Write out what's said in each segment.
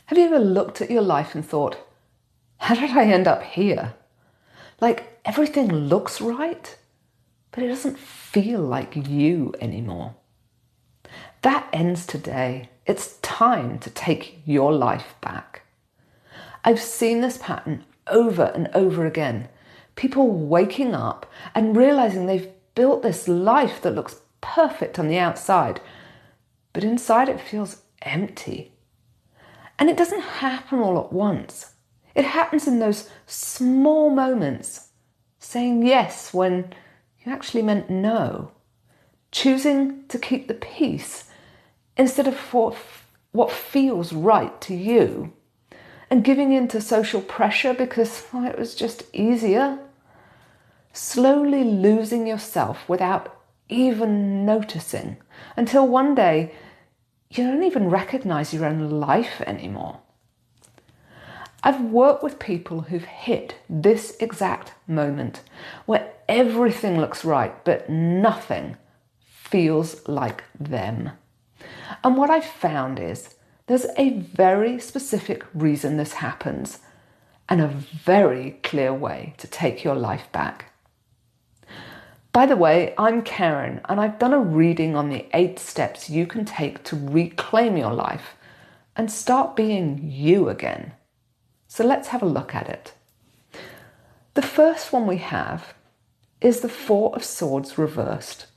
Have you ever looked at your life and thought, how did I end up here? Like everything looks right, but it doesn't feel like you anymore. That ends today. It's time to take your life back. I've seen this pattern over and over again. People waking up and realizing they've built this life that looks perfect on the outside, but inside it feels empty. And it doesn't happen all at once. It happens in those small moments, saying yes when you actually meant no, choosing to keep the peace instead of what feels right to you, and giving in to social pressure because it was just easier. Slowly losing yourself without even noticing until one day you don't even recognize your own life anymore. I've worked with people who've hit this exact moment where everything looks right, but nothing feels like them. And what I've found is there's a very specific reason this happens and a very clear way to take your life back. By the way, I'm Karen, and I've done a reading on the 8 steps you can take to reclaim your life and start being you again. So let's have a look at it. The first one we have is the 4 of Swords reversed.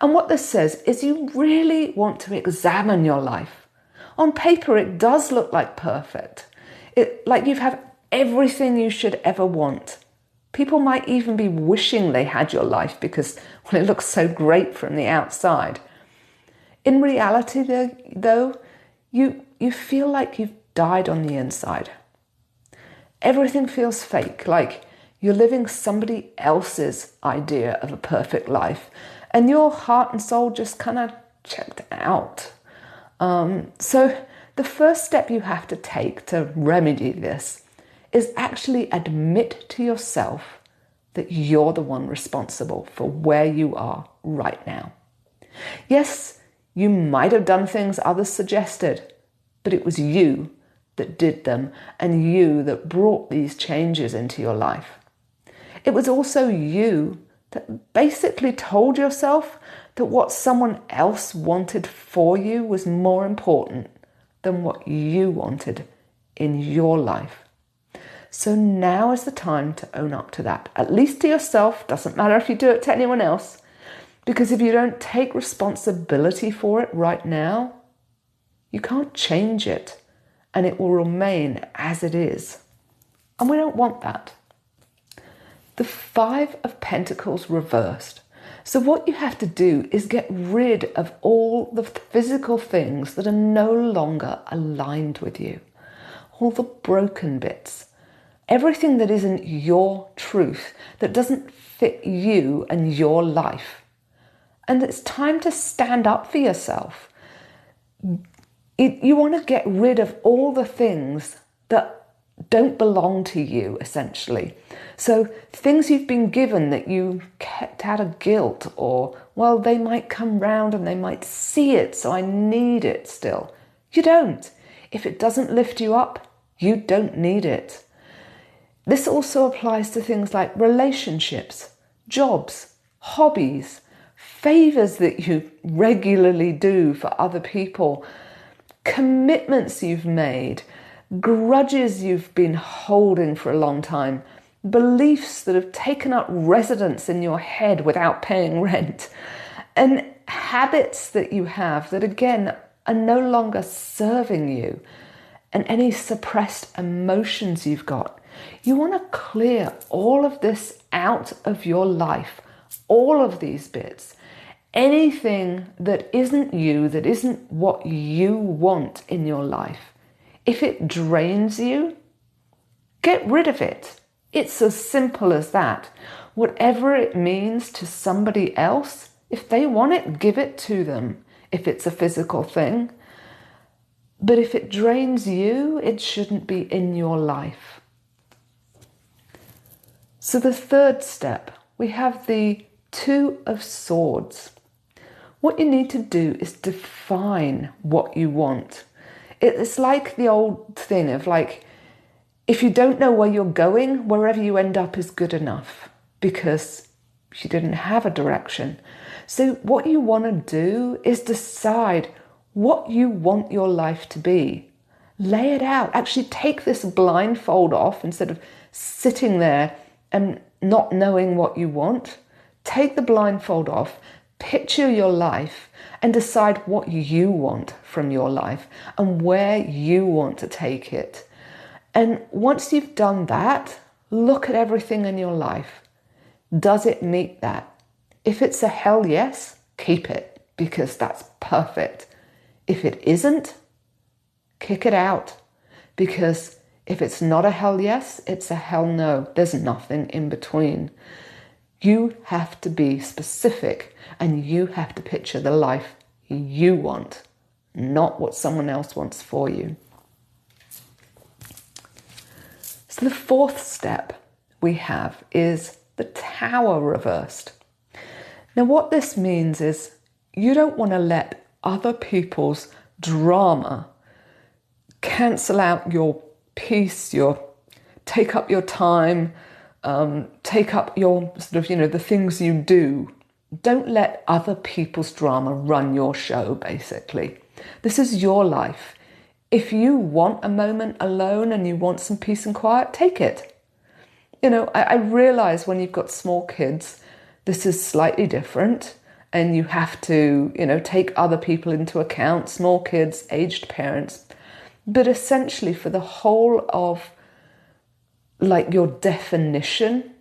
And what this says is you really want to examine your life. On paper, it does look like perfect. Like you've had everything you should ever want. People might even be wishing they had your life because it looks so great from the outside. In reality, though, you feel like you've died on the inside. Everything feels fake, like you're living somebody else's idea of a perfect life, and your heart and soul just kind of checked out. So the first step you have to take to remedy this is actually admit to yourself that you're the one responsible for where you are right now. Yes, you might have done things others suggested, but it was you that did them and you that brought these changes into your life. It was also you that basically told yourself that what someone else wanted for you was more important than what you wanted in your life. So now is the time to own up to that, at least to yourself. Doesn't matter if you do it to anyone else, because if you don't take responsibility for it right now, you can't change it and it will remain as it is. And we don't want that. The 5 of Pentacles reversed. So what you have to do is get rid of all the physical things that are no longer aligned with you. All the broken bits. Everything that isn't your truth, that doesn't fit you and your life. And it's time to stand up for yourself. You want to get rid of all the things that don't belong to you, essentially. So things you've been given that you kept out of guilt, or, well, they might come round and they might see it, so I need it still. You don't. If it doesn't lift you up, you don't need it. This also applies to things like relationships, jobs, hobbies, favors that you regularly do for other people, commitments you've made, grudges you've been holding for a long time, beliefs that have taken up residence in your head without paying rent, and habits that you have that, again, are no longer serving you, and any suppressed emotions you've got. You want to clear all of this out of your life, all of these bits. Anything that isn't you, that isn't what you want in your life. If it drains you, get rid of it. It's as simple as that. Whatever it means to somebody else, if they want it, give it to them, if it's a physical thing. But if it drains you, it shouldn't be in your life. So the third step, we have the 2 of Swords. What you need to do is define what you want. It's like the old thing of like, if you don't know where you're going, wherever you end up is good enough because you didn't have a direction. So what you want to do is decide what you want your life to be. Lay it out. Actually take this blindfold off instead of sitting there and not knowing what you want. Take the blindfold off, picture your life and decide what you want from your life and where you want to take it. And once you've done that, look at everything in your life. Does it meet that? If it's a hell yes, keep it because that's perfect. If it isn't, kick it out because if it's not a hell yes, it's a hell no. There's nothing in between. You have to be specific and you have to picture the life you want, not what someone else wants for you. So the fourth step we have is the tower reversed. Now what this means is you don't want to let other people's drama cancel out your peace, take up your time, take up your sort of, the things you do. Don't let other people's drama run your show, basically. This is your life. If you want a moment alone and you want some peace and quiet, take it. I realize when you've got small kids, this is slightly different and you have to, take other people into account, small kids, aged parents. But essentially for the whole of your definition,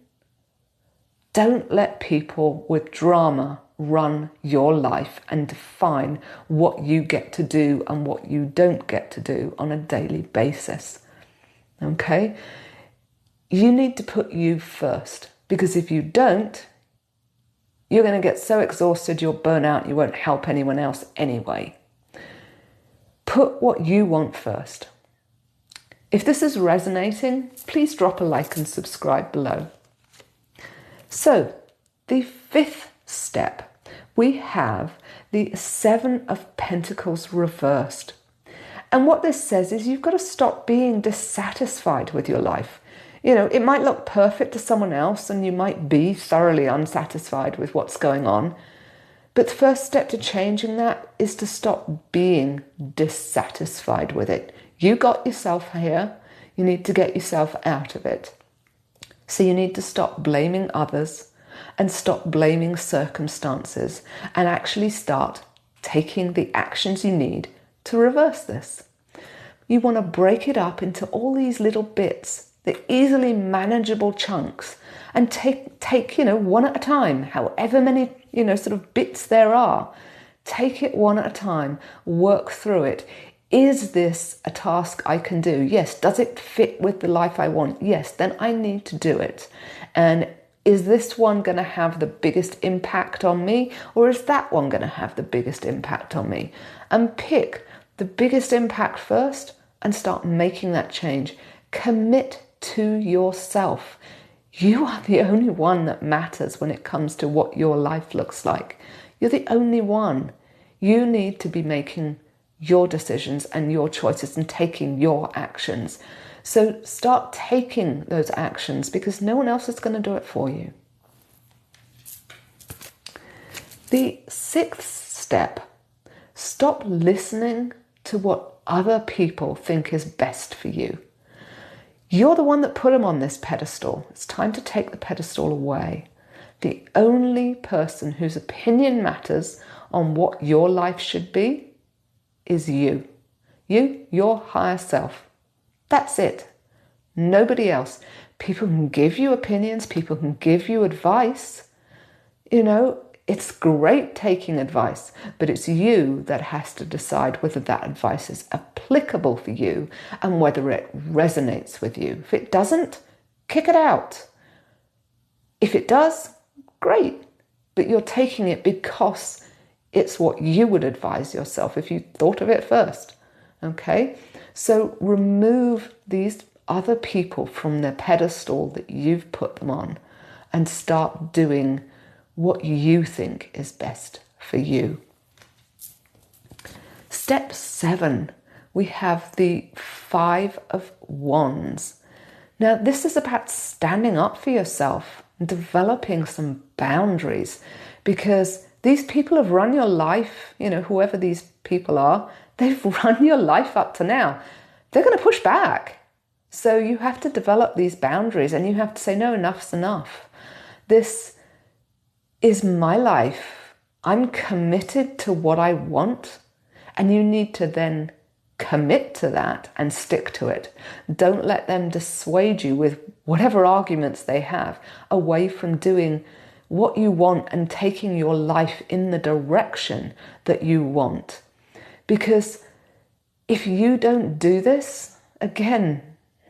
don't let people with drama run your life and define what you get to do and what you don't get to do on a daily basis. Okay? You need to put you first because if you don't, you're going to get so exhausted, you'll burn out, you won't help anyone else anyway. Put what you want first. If this is resonating, please drop a like and subscribe below. So, the fifth step, we have the Seven of Pentacles reversed. And what this says is you've got to stop being dissatisfied with your life. It might look perfect to someone else and you might be thoroughly unsatisfied with what's going on. But the first step to changing that is to stop being dissatisfied with it. You got yourself here. You need to get yourself out of it. So you need to stop blaming others and stop blaming circumstances and actually start taking the actions you need to reverse this. You want to break it up into all these little bits, the easily manageable chunks, and take one at a time, however many, sort of bits there are. Take it one at a time, work through it. Is this a task I can do? Yes. Does it fit with the life I want? Yes. Then I need to do it. And is this one going to have the biggest impact on me? Or is that one going to have the biggest impact on me? And pick the biggest impact first and start making that change. Commit to yourself. You are the only one that matters when it comes to what your life looks like. You're the only one. You need to be making your decisions and your choices and taking your actions. So start taking those actions because no one else is going to do it for you. The sixth step, stop listening to what other people think is best for you. You're the one that put them on this pedestal. It's time to take the pedestal away. The only person whose opinion matters on what your life should be is you. You, your higher self. That's it. Nobody else. People can give you opinions. People can give you advice. It's great taking advice, but it's you that has to decide whether that advice is applicable for you and whether it resonates with you. If it doesn't, kick it out. If it does, great. But you're taking it because it's what you would advise yourself if you thought of it first. Okay? So remove these other people from the pedestal that you've put them on and start doing what you think is best for you. Step 7, we have the Five of Wands. Now, this is about standing up for yourself and developing some boundaries, because these people have run your life, whoever these people are, they've run your life up to now. They're going to push back. So you have to develop these boundaries and you have to say, no, enough's enough. This is my life. I'm committed to what I want, and you need to then commit to that and stick to it. Don't let them dissuade you with whatever arguments they have away from doing what you want and taking your life in the direction that you want. Because if you don't do this, again,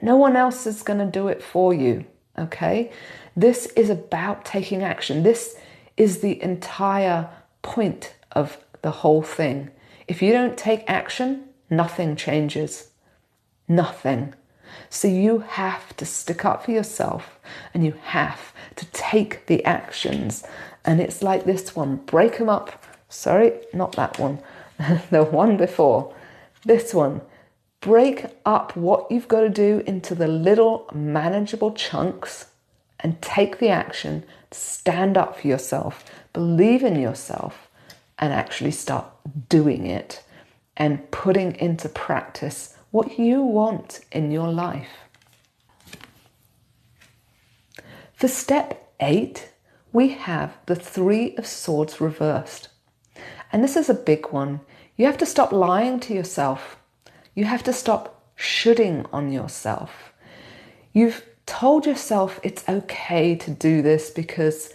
no one else is going to do it for you, okay? This is about taking action. This is the entire point of the whole thing. If you don't take action, nothing changes. Nothing. So you have to stick up for yourself and you have to take the actions. And it's like this one, break them up. Sorry, not that one. The one before. This one. Break up what you've got to do into the little manageable chunks and take the action. Stand up for yourself. Believe in yourself and actually start doing it and putting into practice what you want in your life. For step 8, we have the Three of Swords reversed. And this is a big one. You have to stop lying to yourself. You have to stop shoulding on yourself. You've told yourself it's okay to do this because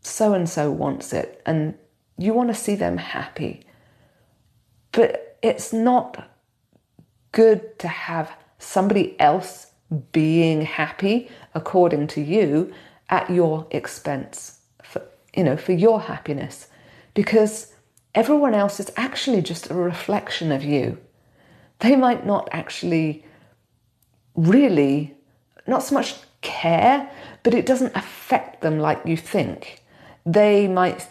so-and-so wants it and you want to see them happy. But it's not good to have somebody else being happy according to you at your expense for your happiness, because everyone else is actually just a reflection of you. They might not actually really, not so much care, but it doesn't affect them like you think. They might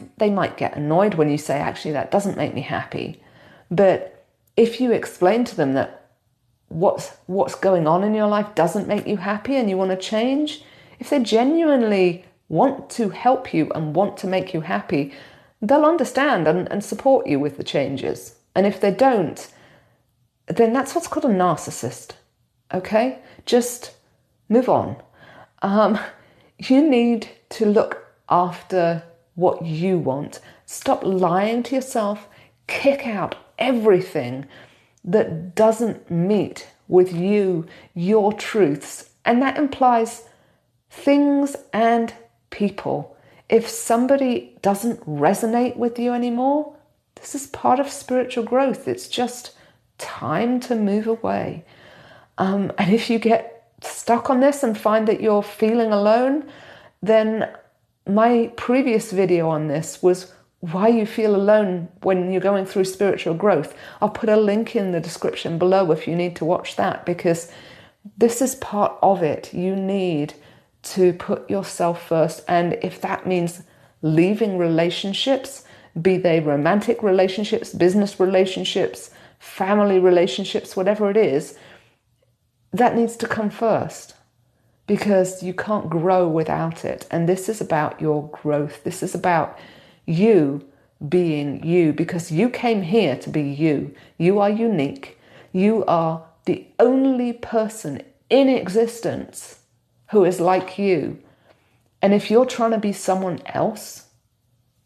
get annoyed when you say, actually, that doesn't make me happy. But if you explain to them that what's going on in your life doesn't make you happy and you want to change, if they genuinely want to help you and want to make you happy, they'll understand and support you with the changes. And if they don't, then that's what's called a narcissist, okay? Just move on. You need to look after what you want. Stop lying to yourself. Kick out everything that doesn't meet with you, your truths. And that implies things and people. If somebody doesn't resonate with you anymore, this is part of spiritual growth. It's just time to move away. And if you get stuck on this and find that you're feeling alone, then my previous video on this was why you feel alone when you're going through spiritual growth. I'll put a link in the description below if you need to watch that, because this is part of it. You need to put yourself first. And if that means leaving relationships, be they romantic relationships, business relationships, family relationships, whatever it is, that needs to come first, because you can't grow without it. And this is about your growth. This is about you being you, because you came here to be you. You are unique. You are the only person in existence who is like you. And if you're trying to be someone else,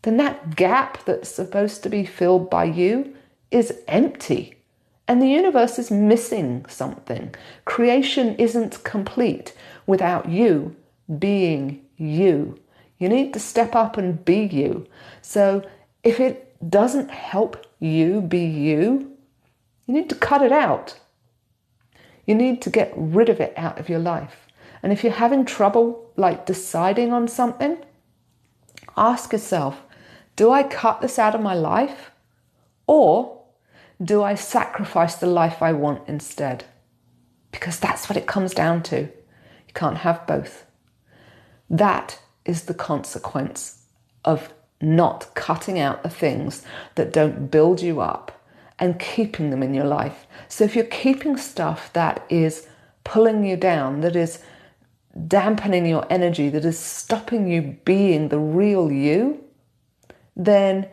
then that gap that's supposed to be filled by you is empty. And the universe is missing something. Creation isn't complete without you being you. You need to step up and be you. So if it doesn't help you be you, you need to cut it out. You need to get rid of it out of your life. And if you're having trouble like deciding on something, ask yourself, do I cut this out of my life, or do I sacrifice the life I want instead? Because that's what it comes down to. You can't have both. That is the consequence of not cutting out the things that don't build you up and keeping them in your life. So if you're keeping stuff that is pulling you down, that is dampening your energy, that is stopping you being the real you, then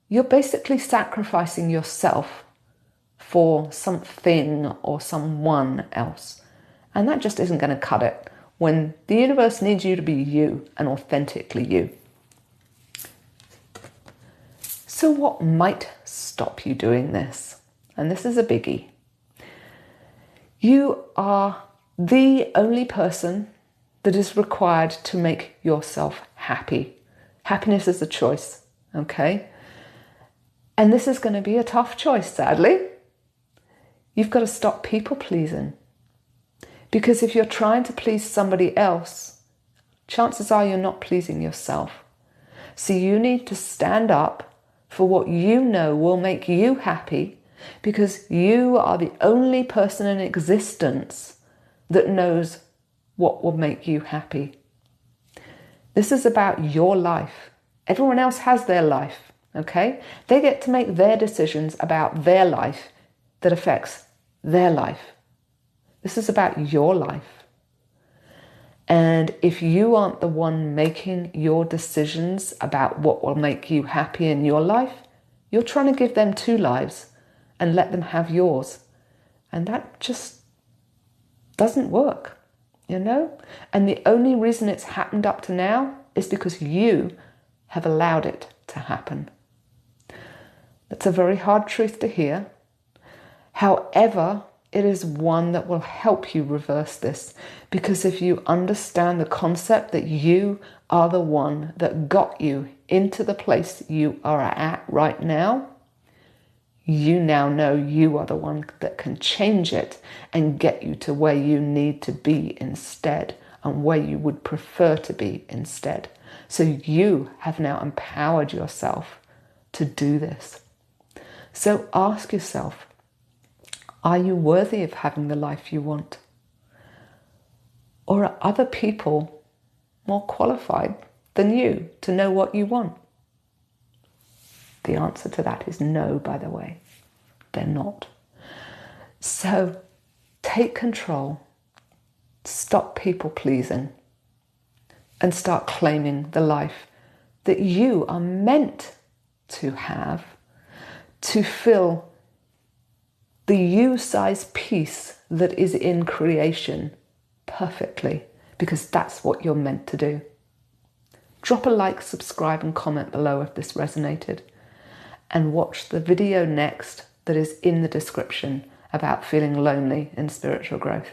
you're basically sacrificing yourself for something or someone else. And that just isn't going to cut it when the universe needs you to be you and authentically you. So what might stop you doing this? And this is a biggie. You are the only person that is required to make yourself happy. Happiness is a choice, okay? And this is going to be a tough choice, sadly. You've got to stop people pleasing. Because if you're trying to please somebody else, chances are you're not pleasing yourself. So you need to stand up for what you know will make you happy, because you are the only person in existence that knows what will make you happy. This is about your life. Everyone else has their life, okay? They get to make their decisions about their life that affects their life. This is about your life. And if you aren't the one making your decisions about what will make you happy in your life, you're trying to give them 2 lives and let them have yours. And that just doesn't work, you know? And the only reason it's happened up to now is because you have allowed it to happen. That's a very hard truth to hear. However, it is one that will help you reverse this, because if you understand the concept that you are the one that got you into the place you are at right now, you now know you are the one that can change it and get you to where you need to be instead, and where you would prefer to be instead. So you have now empowered yourself to do this. So ask yourself, are you worthy of having the life you want? Or are other people more qualified than you to know what you want? The answer to that is no, by the way. They're not. So take control, stop people pleasing, and start claiming the life that you are meant to have, to fill the you-size piece that is in creation perfectly, because that's what you're meant to do. Drop a like, subscribe, and comment below if this resonated, and watch the video next that is in the description about feeling lonely in spiritual growth.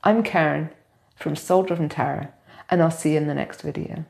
I'm Karen from Soul Driven Tarot, and I'll see you in the next video.